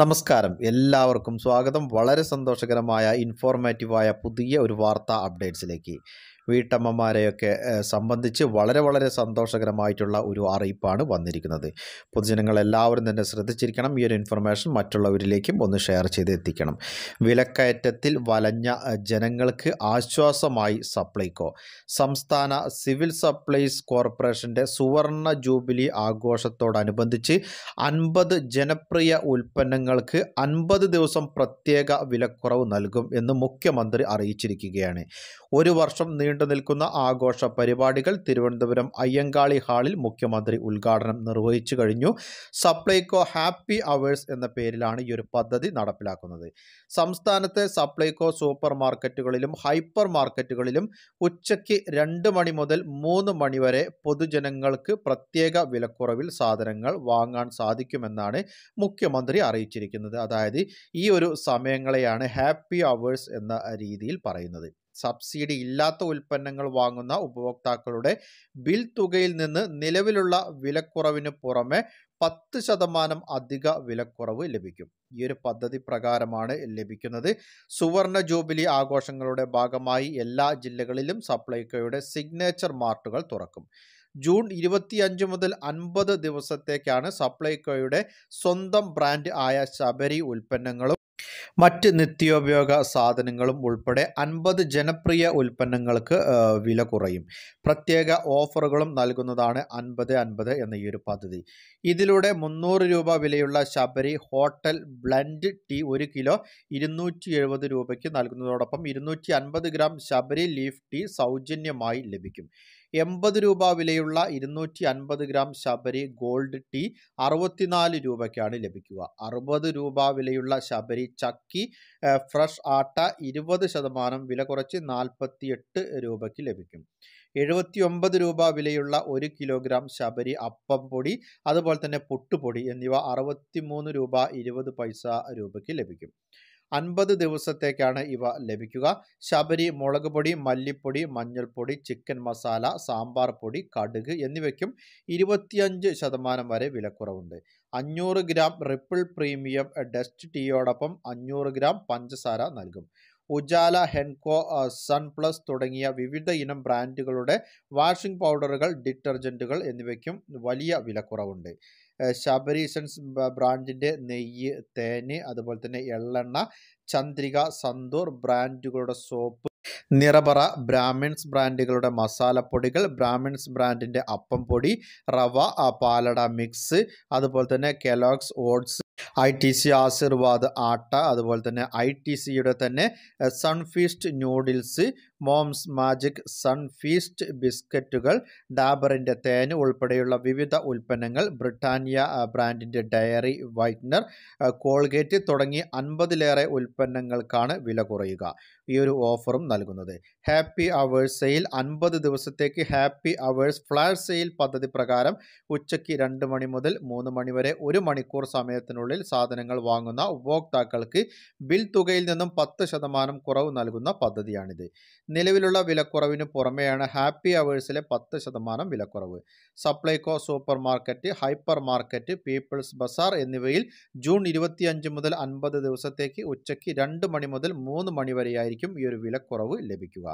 നമസ്കാരം. എല്ലാവർക്കും സ്വാഗതം. വളരെ സന്തോഷകരമായ ഇൻഫോർമേറ്റീവായ പുതിയ ഒരു വാർത്താ അപ്ഡേറ്റ്സിലേക്ക്. വീട്ടമ്മമാരെയൊക്കെ സംബന്ധിച്ച് വളരെ സന്തോഷകരമായിട്ടുള്ള ഒരു അറിയിപ്പാണ് വന്നിരിക്കുന്നത്. പൊതുജനങ്ങൾ എല്ലാവരും തന്നെ ശ്രദ്ധിച്ചിരിക്കണം. ഈ ഒരു ഇൻഫർമേഷൻ മറ്റുള്ളവരിലേക്കും ഒന്ന് ഷെയർ ചെയ്ത് എത്തിക്കണം. വിലക്കയറ്റത്തിൽ വലഞ്ഞ ജനങ്ങൾക്ക് ആശ്വാസമായി സപ്ലൈകോ. സംസ്ഥാന സിവിൽ സപ്ലൈസ് കോർപ്പറേഷൻ്റെ സുവർണ ജൂബിലി ആഘോഷത്തോടനുബന്ധിച്ച് 50 ജനപ്രിയ ഉൽപ്പന്നങ്ങൾക്ക് 50 ദിവസം പ്രത്യേക വിലക്കുറവ് നൽകും എന്ന് മുഖ്യമന്ത്രി അറിയിച്ചിരിക്കുകയാണ്. ഒരു വർഷം നീണ്ടു നിൽക്കുന്ന ആഘോഷ പരിപാടികൾ തിരുവനന്തപുരം അയ്യങ്കാളി ഹാളിൽ മുഖ്യമന്ത്രി ഉദ്ഘാടനം നിർവഹിച്ചു കഴിഞ്ഞു. സപ്ലൈകോ ഹാപ്പി അവേഴ്സ് എന്ന പേരിലാണ് ഈ ഒരു പദ്ധതി നടപ്പിലാക്കുന്നത്. സംസ്ഥാനത്തെ സപ്ലൈകോ സൂപ്പർ മാർക്കറ്റുകളിലും ഹൈപ്പർ മാർക്കറ്റുകളിലും ഉച്ചയ്ക്ക് 2 മണി മുതൽ 3 മണി വരെ പൊതുജനങ്ങൾക്ക് പ്രത്യേക വിലക്കുറവിൽ സാധനങ്ങൾ വാങ്ങാൻ സാധിക്കുമെന്നാണ് മുഖ്യമന്ത്രി അറിയിച്ചിരിക്കുന്നത്. അതായത് ഈ ഒരു സമയങ്ങളെയാണ് ഹാപ്പി അവേഴ്സ് എന്ന രീതിയിൽ പറയുന്നത്. സബ്സിഡി ഇല്ലാത്ത ഉൽപ്പന്നങ്ങൾ വാങ്ങുന്ന ഉപഭോക്താക്കളുടെ ബിൽ തുകയിൽ നിന്ന് നിലവിലുള്ള വിലക്കുറവിന് പുറമെ 10% അധിക വിലക്കുറവ് ലഭിക്കും. ഈ ഒരു പദ്ധതി പ്രകാരമാണ് ലഭിക്കുന്നത്. സുവർണ ജൂബിലി ആഘോഷങ്ങളുടെ ഭാഗമായി എല്ലാ ജില്ലകളിലും സപ്ലൈകോയുടെ സിഗ്നേച്ചർ മാർട്ടുകൾ തുറക്കും. ജൂൺ 25 മുതൽ 50 ദിവസത്തേക്കാണ് സപ്ലൈകോയുടെ സ്വന്തം ബ്രാൻഡ് ആയ ശബരി ഉൽപ്പന്നങ്ങളും മറ്റ് നിത്യോപയോഗ സാധനങ്ങളും ഉൾപ്പെടെ 50 ജനപ്രിയ ഉൽപ്പന്നങ്ങൾക്ക് വില കുറയും. പ്രത്യേക ഓഫറുകളും നൽകുന്നതാണ് 50-50 എന്ന ഈ ഒരു പദ്ധതി. ഇതിലൂടെ 300 രൂപ വിലയുള്ള Sabari hotel blend tea 1 kilo 270 രൂപയ്ക്ക് നൽകുന്നതോടൊപ്പം 250 ഗ്രാം ശബരി ലീഫ് ടീ സൗജന്യമായി ലഭിക്കും. 80 രൂപ വിലയുള്ള 250 ഗ്രാം ശബരി ഗോൾഡ് ടീ 64 രൂപയ്ക്കാണ് ലഭിക്കുക. 60 രൂപ വിലയുള്ള ശബരി ചക്കി ഫ്രഷ് ആട്ട 20% വില കുറച്ച് 48 രൂപയ്ക്ക് ലഭിക്കും. 79 രൂപ വിലയുള്ള 1 കിലോഗ്രാം ശബരി അപ്പം പൊടി അതുപോലെ തന്നെ പുട്ടുപൊടി എന്നിവ 63 രൂപ 20 രൂപയ്ക്ക് ലഭിക്കും. 50 ദിവസത്തേക്കാണ് ഇവ ലഭിക്കുക. ശബരി മുളക് പൊടി, മല്ലിപ്പൊടി, മഞ്ഞൾപ്പൊടി, ചിക്കൻ മസാല, സാമ്പാർ പൊടി, കടുക് എന്നിവയ്ക്കും 25% വരെ വിലക്കുറവുണ്ട്. 500 ഗ്രാം റിപ്പിൾ പ്രീമിയം ഡസ്റ്റ് ടീയോടൊപ്പം 500 ഗ്രാം പഞ്ചസാര നൽകും. ഉജാല, ഹെൻകോ, സൺ പ്ലസ് തുടങ്ങിയ വിവിധ ഇനം ബ്രാൻഡുകളുടെ വാഷിംഗ് പൗഡറുകൾ, ഡിറ്റർജൻറ്റുകൾ എന്നിവയ്ക്കും വലിയ വിലക്കുറവുണ്ട്. ശബരി എസൻസ് ബ്രാൻഡിൻ്റെ നെയ്യ്, തേന് അതുപോലെ തന്നെ എള്ളെണ്ണ, ചന്ദ്രിക, സന്തൂർ ബ്രാൻഡുകളുടെ സോപ്പ്, നിറപറ, ബ്രാഹ്മിൺസ് ബ്രാൻഡുകളുടെ മസാലപ്പൊടികൾ, ബ്രാഹ്മിൺസ് ബ്രാൻഡിൻ്റെ അപ്പം പൊടി, റവ, പാലട മിക്സ്, അതുപോലെ തന്നെ Kellogg's oats, ITC Aashirvaad atta, അതുപോലെ തന്നെ ITCയുടെ തന്നെ Sunfeast noodles, Mom's Magic Sunfeast ബിസ്ക്കറ്റുകൾ, ഡാബറിൻ്റെ തേന് ഉൾപ്പെടെയുള്ള വിവിധ ഉൽപ്പന്നങ്ങൾ, ബ്രിട്ടാനിയ ബ്രാൻഡിൻ്റെ ഡയറി വൈറ്റ്നർ, കോൾഗേറ്റ് തുടങ്ങി 50-ലേറെ ഉൽപ്പന്നങ്ങൾക്കാണ് വില കുറയുക. ഈ ഒരു ഓഫറും നൽകുന്നത്. ഹാപ്പി അവേഴ്സ് സെയിൽ 50 ദിവസത്തേക്ക് ഹാപ്പി അവേഴ്സ് ഫ്ലാഷ് സെയിൽ പദ്ധതി പ്രകാരം ഉച്ചയ്ക്ക് 2 മണി മുതൽ 3 മണി വരെ 1 മണിക്കൂർ സമയത്തിനുള്ളിൽ സാധനങ്ങൾ വാങ്ങുന്ന ഉപഭോക്താക്കൾക്ക് ബിൽ തുകയിൽ നിന്നും 10% കുറവ് നൽകുന്ന പദ്ധതിയാണിത്. നിലവിലുള്ള വിലക്കുറവിന് പുറമെയാണ് ഹാപ്പി അവേഴ്സിലെ 10% വിലക്കുറവ്. Supplyco super market, hyper market, people's Bazaar എന്നിവയിൽ ജൂൺ 25 മുതൽ 50 ദിവസത്തേക്ക് ഉച്ചയ്ക്ക് 2 മണി മുതൽ 3 മണി വരെയായിരിക്കും ഈ ഒരു വിലക്കുറവ് ലഭിക്കുക.